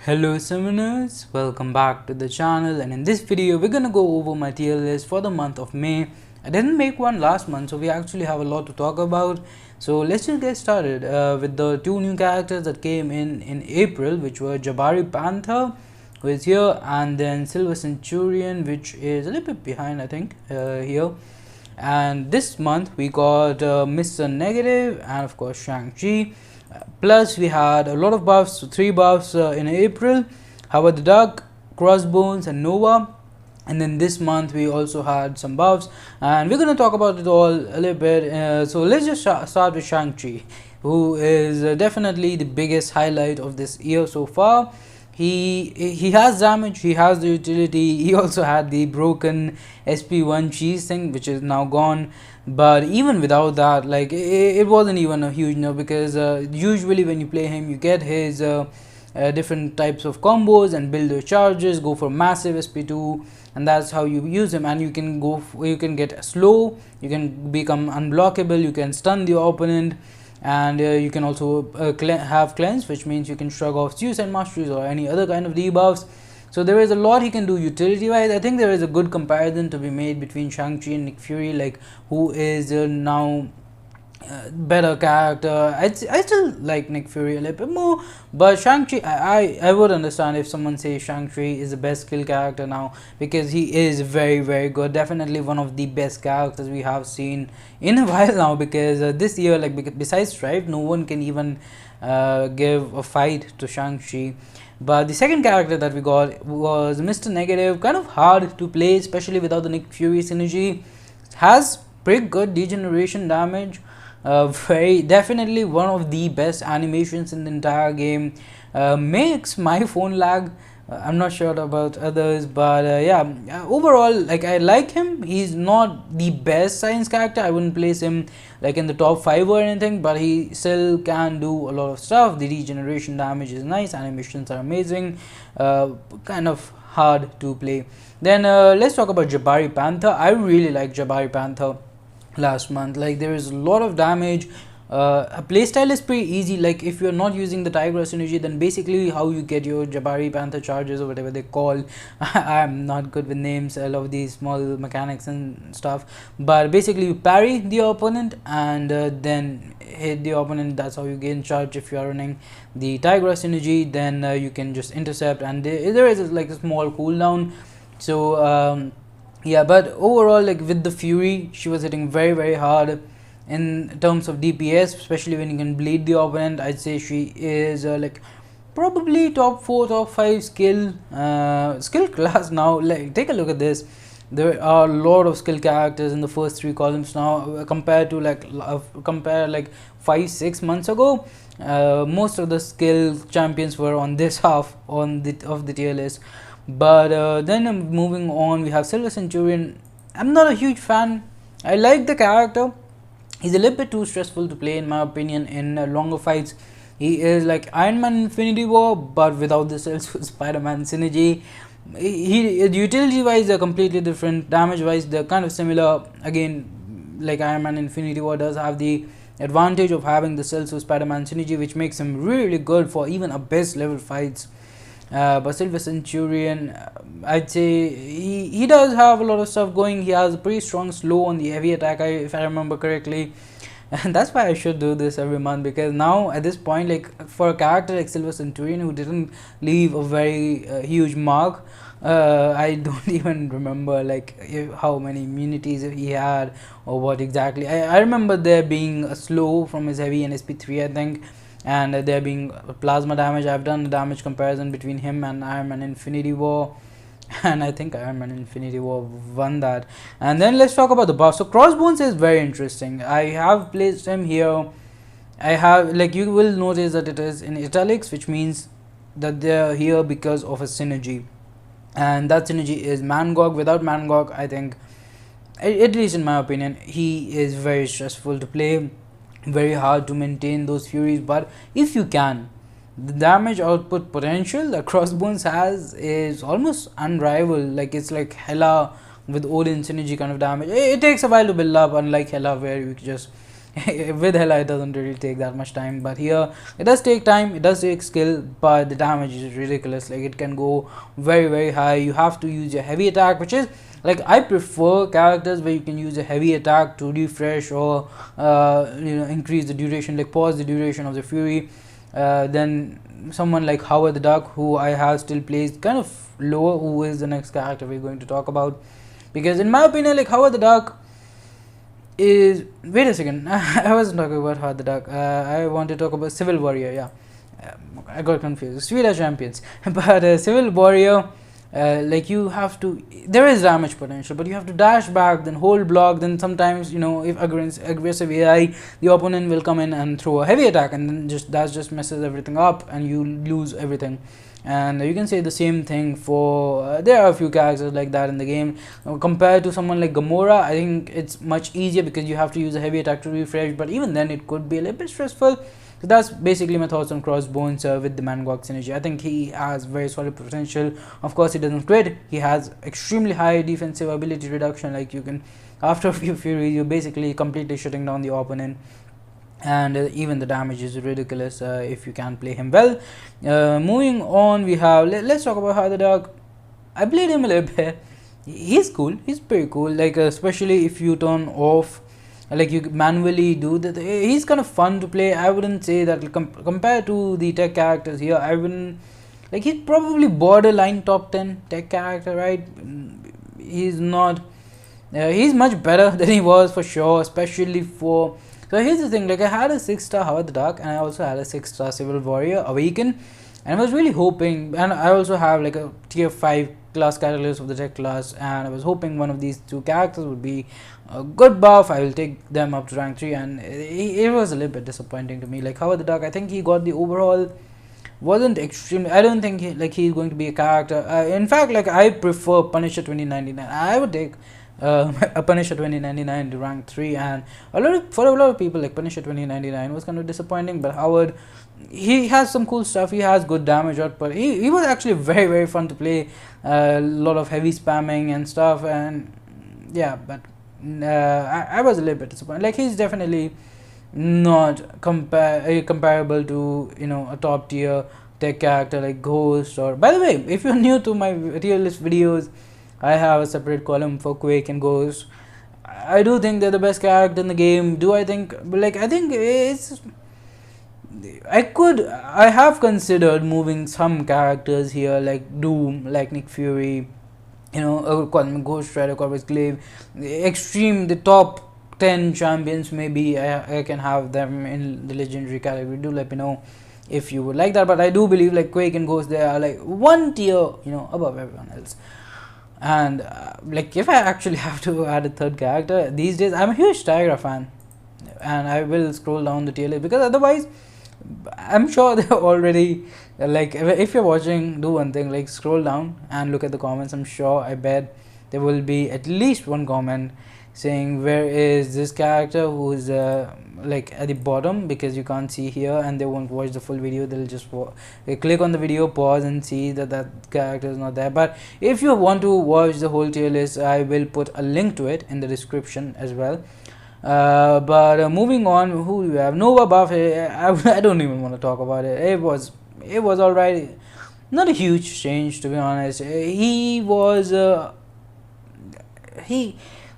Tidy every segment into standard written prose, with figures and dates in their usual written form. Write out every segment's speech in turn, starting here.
Hello summoners, welcome back to the channel, and in this video we're gonna go over my tier list for the month of May. I didn't make one last month, so we actually have a lot to talk about. So let's just get started with the two new characters that came in April, which were Jabari Panther, who is here, and then Basil Centurion, which is a little bit behind I think here. And this month we got Mr. Negative and of course Shantri. Plus we had a lot of buffs, so 3 buffs in April: Howard the Duck, Crossbones and Nova. And then this month we also had some buffs, and we're going to talk about it all a little bit. So let's just start with Shantri, who is definitely the biggest highlight of this year so far. He has damage, he has the utility, he also had the broken SP1 cheese thing, which is now gone. But even without that, like it wasn't even a huge no, because usually when you play him you get his different types of combos and build your charges, go for massive SP2, and that's how you use him. And you can get slow, you can become unblockable, you can stun the opponent, and you can also have cleanse, which means you can shrug off suicide masteries or any other kind of debuffs. So there is a lot he can do utility wise. I think there is a good comparison to be made between Shantri and Nick Fury, like who is now better character. I still like Nick Fury a little bit more, but Shantri, I would understand if someone says Shantri is the best skill character now, because he is very good. Definitely one of the best characters we have seen in a while now, because this year, like besides Strife, no one can even give a fight to Shantri. But the second character that we got was Mr. Negative. Kind of hard to play, especially without the Nick Fury synergy. Has pretty good degeneration damage. Very definitely one of the best animations in the entire game. Makes my phone lag. I'm not sure about others, but yeah, overall, like I like him. He's not the best science character. I wouldn't place him like in the top 5 or anything, but he still can do a lot of stuff. The regeneration damage is nice, animations are amazing. Kind of hard to play. Then let's talk about Jabari Panther. I really like Jabari Panther last month. Like there is a lot of damage. A playstyle is pretty easy. Like if you're not using the Tiger synergy, then basically how you get your Jabari Panther charges or whatever they call I'm not good with names. I love these small mechanics and stuff, but basically you parry the opponent and then hit the opponent. That's how you gain charge. If you are running the Tiger synergy, then you can just intercept, and there is like a small cooldown. So yeah, but overall, like with the Fury, she was hitting very hard in terms of DPS, especially when you can bleed the opponent. I'd say she is like probably top 4, top 5 skill class now. Like take a look at this. There are a lot of skill characters in the first 3 columns now, compared to like 5-6 months ago. Most of the skill champions were on this half of the tier list. But then moving on, we have Basil Centurion. I'm not a huge fan. I like the character. He's a little bit too stressful to play in my opinion in longer fights. He is like Iron Man Infinity War, but without the Spider-Man synergy. Utility wise they're completely different. Damage wise they're kind of similar. Again, like Iron Man Infinity War does have the advantage of having the Spider-Man synergy, which makes him really good for even abyss level fights. Basil Centurion, I'd say he does have a lot of stuff going. He has a pretty strong slow on the heavy attack, if I remember correctly, and that's why I should do this every month, because now at this point, like for a character like Basil Centurion who didn't leave a very huge mark, I don't even remember like how many immunities he had or what exactly. I remember there being a slow from his heavy and SP3 I think, and there being plasma damage. I've done the damage comparison between him and Iron Man Infinity War, and I think Iron Man Infinity War won that. And then let's talk about the buff. So Crossbones is very interesting. I have placed him here. I have, like you will notice that it is in italics, which means that they're here because of a synergy, and that synergy is MCOC. Without MCOC, I think, at least in my opinion, he is very stressful to play, very hard to maintain those furies. But if you can, the damage output potential that Crossbones has is almost unrivaled. Like it's like Hela with Odin synergy kind of damage. It takes a while to build up, unlike Hela where you just With Hela it doesn't really take that much time, but here it does take time, it does take skill, but the damage is ridiculous. Like it can go very high. You have to use your heavy attack, which is like, I prefer characters where you can use a heavy attack to refresh or increase the duration, like pause the duration of the fury. Then someone like Howard the Duck, who I have still placed kind of lower, who is the next character we're going to talk about, because in my opinion, like Howard the Duck is, wait a second, I wasn't talking about Howard the Duck, I want to talk about Civil Warrior. Yeah, I got confused. Swedish champions. But Civil Warrior, like you have to, there is damage potential, but you have to dash back, then hold block, then sometimes, you know, if aggressive AI, the opponent will come in and throw a heavy attack, and then that just messes everything up and you lose everything. And you can say the same thing for there are a few characters like that in the game. Compared to someone like Gamora, I think it's much easier because you have to use a heavy attack to refresh, but even then it could be a little bit stressful. So that's basically my thoughts on Crossbones with the MCOC synergy. I think he has very solid potential. Of course, he doesn't crit. He has extremely high defensive ability reduction. Like you can, after a few furies, you're basically completely shutting down the opponent. And even the damage is ridiculous if you can play him well. Moving on, we have, let's talk about Howard the Duck. I played him a little bit. He's cool. He's pretty cool. Like especially if you turn off, like you manually do that, he's kind of fun to play. I wouldn't say that compared to the tech characters here, I wouldn't, like he's probably borderline top 10 tech character, right? He's not, he's much better than he was for sure, especially for, so here's the thing, like I had a 6-star Howard the Duck and I also had a 6-star Civil Warrior Awaken, and I was really hoping, and I also have like a tier 5 class catalyst of the tech class, and I was hoping one of these two characters would be a good buff. I will take them up to rank 3, and it was a little bit disappointing to me. Like Howard the Duck, I think he got the overall wasn't extremely, I don't think he's going to be a character. In fact, like I prefer Punisher 2099. I would take a Punisher 2099 to rank 3, and for a lot of people, like Punisher 2099 was kind of disappointing, but Howard, he has some cool stuff. He has good damage output. He was actually very fun to play. A lot of heavy spamming and stuff, and yeah, but I was a little bit disappointed. Like he's definitely not comparable to, you know, a top tier tech character like Ghost. Or by the way, if you're new to my tier list videos, I have a separate column for Quake and Ghost. I do think they're the best character in the game. Do I think, like, I think it's, I have considered moving some characters here like Doom, like Nick Fury, you know, Ghost Rider, Corvus Glaive, Extreme, the top 10 champions. Maybe I can have them in the legendary category. Do let me know if you would like that, but I do believe like Quake and Ghost, they are like one tier, you know, above everyone else. And like if I actually have to add a third character these days, I'm a huge Tigra fan, and I will scroll down the tier list, because otherwise I'm sure they're already, like if you're watching, do one thing, like scroll down and look at the comments. I'm sure, I bet there will be at least one comment saying where is this character who is like at the bottom, because you can't see here and they won't watch the full video. They'll just they click on the video, pause and see that character is not there. But if you want to watch the whole tier list, I will put a link to it in the description as well. But moving on, who do we have? Nova buff. I don't even want to talk about it. It was alright, not a huge change to be honest. He was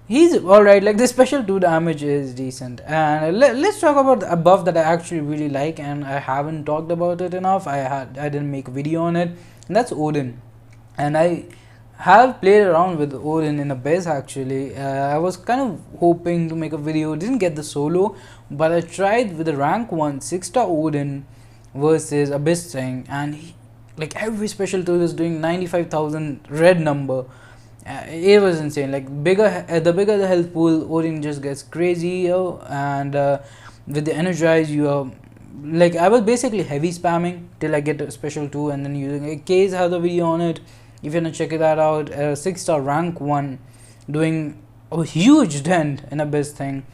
he's alright. Like the special 2 damage is decent, and let's talk about a buff that I actually really like, and I haven't talked about it enough. I didn't make a video on it, and that's Odin. And I have played around with Odin in Abyss actually. I was kind of hoping to make a video, didn't get the solo, but I tried with the rank 1 6-star Odin versus Abyss thing, and like every special tool is doing 95,000 red number. It was insane. Like the bigger the health pool, Odin just gets crazy, and with the energize, you are like, I was basically heavy spamming till I get a special 2, and then using K's has a video on it if you want to check that out. 6-star rank 1 doing a huge dent in Abyss thing.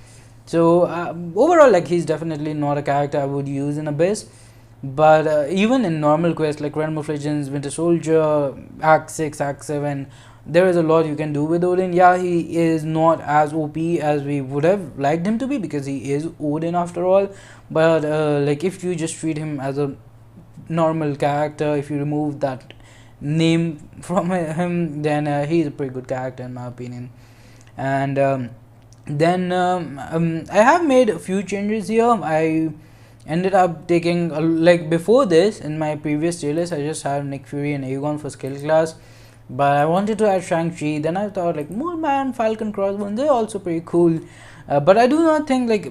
So overall, like he's definitely not a character I would use in Abyss, but even in normal quests like Realm of Legends, Winter Soldier, Act 6, Act 7, there is a lot you can do with Odin. Yeah, he is not as OP as we would have liked him to be, because he is Odin after all, but like if you just treat him as a normal character, if you remove that name from him, then he is a pretty good character in my opinion. And then I have made a few changes here. I ended up taking like before this, in my previous tier list I just had Nick Fury and Aegon for skill class, but I wanted to add Shantri. Then I thought like Mole Man, Falcon, Crossbones, they're also pretty cool, but I do not think like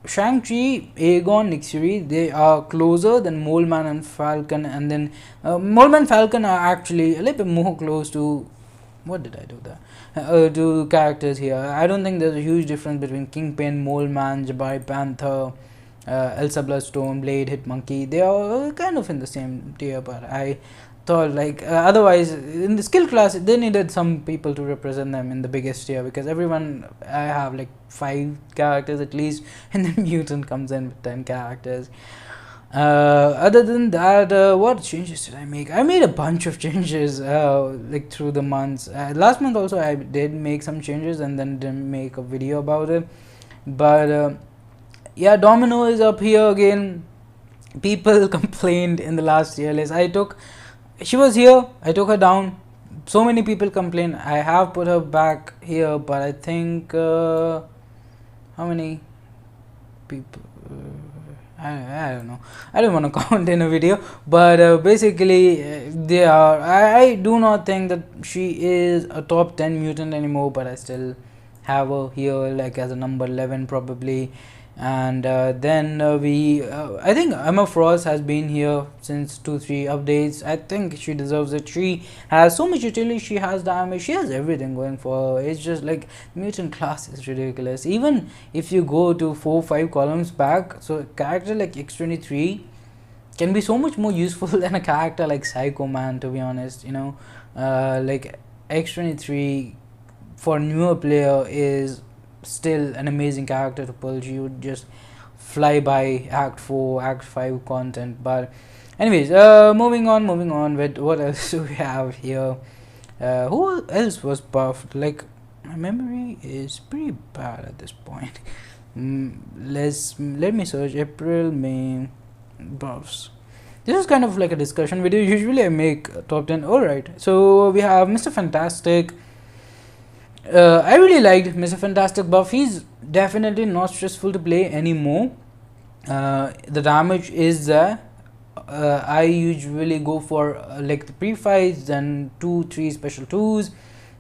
Shang-Chi, Aegon, Nick Fury, they are closer than Mole Man and Falcon, and then Mole Man and Falcon are actually a little bit more close to, what did I do there? To characters here. I don't think there's a huge difference between Kingpin, Mole Man, Jabari Panther, Elsa Bloodstone, Blade, Hitmonkey. They are kind of in the same tier, but I thought like otherwise in the skill class they needed some people to represent them in the biggest tier, because everyone, I have like 5 characters at least, and then mutant comes in with 10 characters. Other than that, what changes did I make? I made a bunch of changes like through the months. Last month also I did make some changes and then didn't make a video about it, but yeah, Domino is up here again. People complained in the last tier list. She was here, I took her down. So many people complained. I have put her back here, but I think how many people? I don't know. I don't want to count in a video, but basically they are. I do not think that she is a top 10 mutant anymore, but I still have her here like as a number 11 probably. And then I think Emma Frost has been here since 2-3 updates. I think she deserves it. She has so much utility, she has damage, she has everything going for her. It's just like mutant class is ridiculous. Even if you go to 4-5 columns back, so a character like X23 can be so much more useful than a character like Psycho Man, to be honest. You know, like X23 for a newer player is still an amazing character to pull. She would just fly by Act 4, Act 5 content. But anyways, moving on with what else do we have here. Who else was buffed? Like, my memory is pretty bad at this point. Let me search April, May buffs. This is kind of like a discussion video. Usually I make top 10. Alright, so we have Mr. Fantastic. I really liked Mr. Fantastic buff. He's definitely not stressful to play anymore. The damage is there. I usually go for like the pre-fights, then 2-3 special 2s,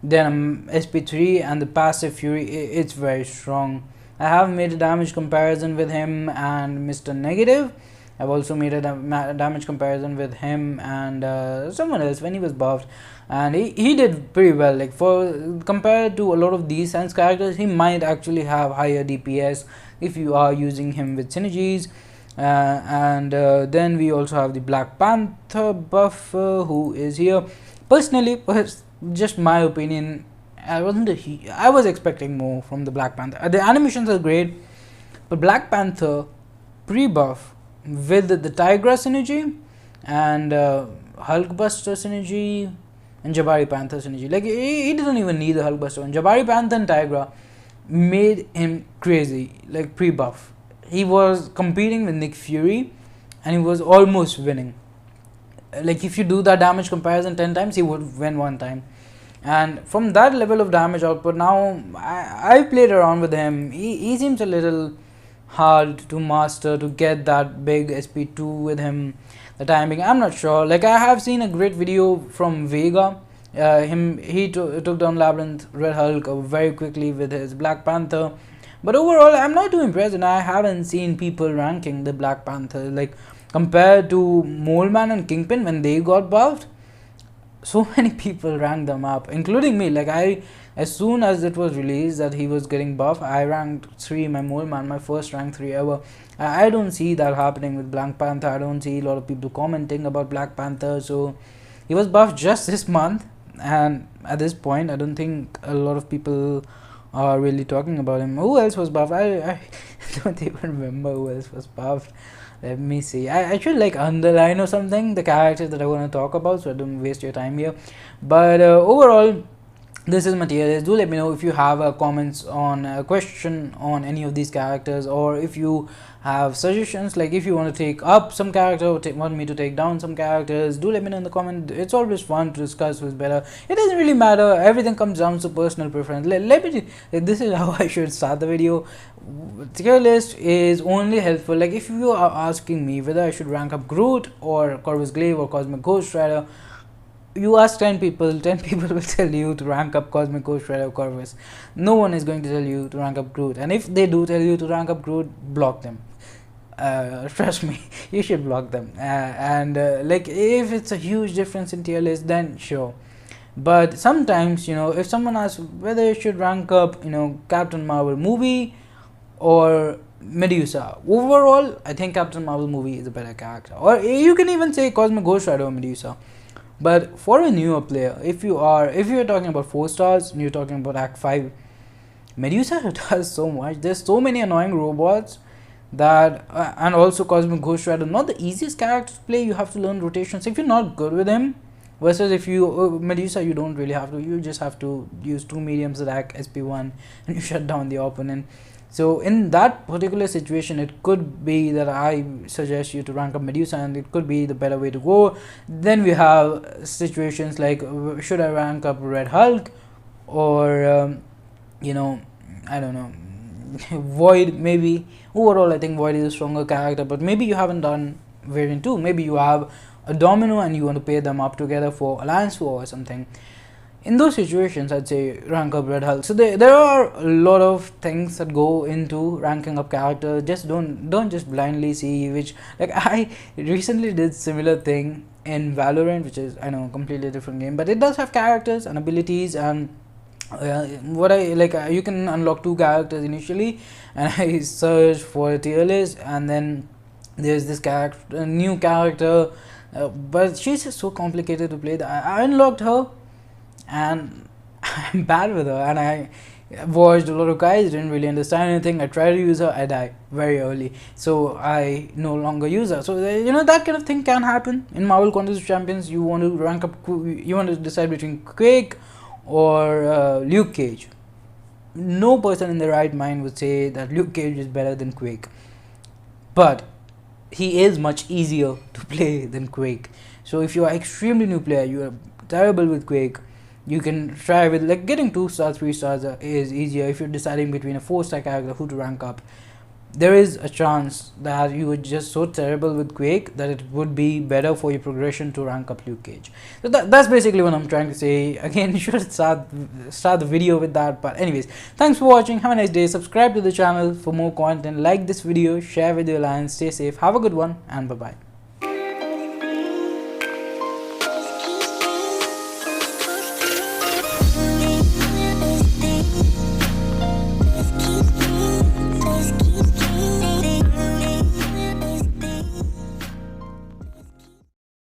then SP3 and the passive Fury. It's very strong. I have made a damage comparison with him and Mr. Negative. I've also made a damage comparison with him and someone else when he was buffed, and he did pretty well. Like, for compared to a lot of these science characters, he might actually have higher DPS if you are using him with synergies. Then we also have the Black Panther buff, who is here. Personally, just my opinion, I was expecting more from the Black Panther. The animations are great, but Black Panther pre-buff with the Tigra synergy and Hulkbuster synergy and Jabari Panther synergy, like he doesn't even need the Hulkbuster. And Jabari Panther and Tigra made him crazy. Like, pre-buff, he was competing with Nick Fury and he was almost winning. Like, if you do that damage comparison 10 times, he would win 1 time. And from that level of damage output, now I played around with him. He seems a little hard to master, to get that big SP2 with him. The timing, I'm not sure. Like, I have seen a great video from Vega. He took down Labyrinth Red Hulk very quickly with his Black Panther. But overall, I'm not too impressed, and I haven't seen people ranking the Black Panther. Like, compared to Mole Man and Kingpin when they got buffed, so many people ranked them up, including me. Like, as soon as it was released that he was getting buff, I ranked 3 my Mole Man, my first rank 3 ever. I don't see that happening with Black Panther. I don't see a lot of people commenting about Black Panther. So he was buffed just this month, and at this point I don't think a lot of people are really talking about him. Who else was buffed? I don't even remember who else was buffed. Let me see. I should like underline or something the characters that I want to talk about, so I don't waste your time here. But overall, this is material. Do let me know if you have comments on a question on any of these characters, or if you have suggestions, like if you want to take up some character or want me to take down some characters. Do let me know in the comment. It's always fun to discuss who's better. It doesn't really matter, everything comes down to personal preference. Let me this is how I should start the video. Tier list is only helpful like if you are asking me whether I should rank up Groot or Corvus Glaive or Cosmic Ghost Rider. You ask 10 people, 10 people will tell you to rank up Cosmic Ghost Rider or Corvus. No one is going to tell you to rank up Groot, and if they do tell you to rank up Groot, block them. Trust me, you should block them. Like if it's a huge difference in tier list, then sure. But sometimes, you know, if someone asks whether you should rank up, you know, Captain Marvel movie or Medusa, overall I think Captain Marvel movie is a better character, or you can even say Cosmic Ghost Rider or Medusa. But for a newer player, if you're talking about 4 stars and you're talking about Act 5, Medusa does so much. There's so many annoying robots that and also Cosmic Ghost Rider, not the easiest character to play. You have to learn rotations if you're not good with him, versus if you Medusa, you don't really have to. You just have to use 2 mediums attack SP1 and you shut down the opponent. So in that particular situation, it could be that I suggest you to rank up Medusa, and it could be the better way to go. Then we have situations like, should I rank up Red Hulk, or you know, I don't know, Void maybe. Overall I think Void is a stronger character, but maybe you haven't done variant 2. Maybe you have a Domino and you want to pair them up together for Alliance War or something. In those situations, I'd say rank up Red Hulk. So there are a lot of things that go into ranking up characters. Just don't just blindly see which. Like I recently did similar thing in Valorant, which is, I know, a completely different game, but it does have characters and abilities. And what I like, you can unlock 2 characters initially, and I searched for a tier list, and then there's this character, a new character, but she's just so complicated to play that I unlocked her. And I'm bad with her, and I watched a lot of guys, didn't really understand anything. I tried to use her, I die very early, so I no longer use her. So you know, that kind of thing can happen in Marvel Contest of Champions. You want to rank up, you want to decide between Quake or Luke Cage. No person in their right mind would say that Luke Cage is better than Quake, but he is much easier to play than Quake. So if you are extremely new player, you are terrible with Quake, you can try with like getting 2 stars, 3 stars is easier. If you're deciding between a 4-star character who to rank up, there is a chance that you would just so terrible with Quake that it would be better for your progression to rank up Luke Cage. So that's basically what I'm trying to say. Again, you should start the video with that. But anyways, thanks for watching. Have a nice day. Subscribe to the channel for more content. Like this video, share with your alliance. Stay safe. Have a good one, and bye bye.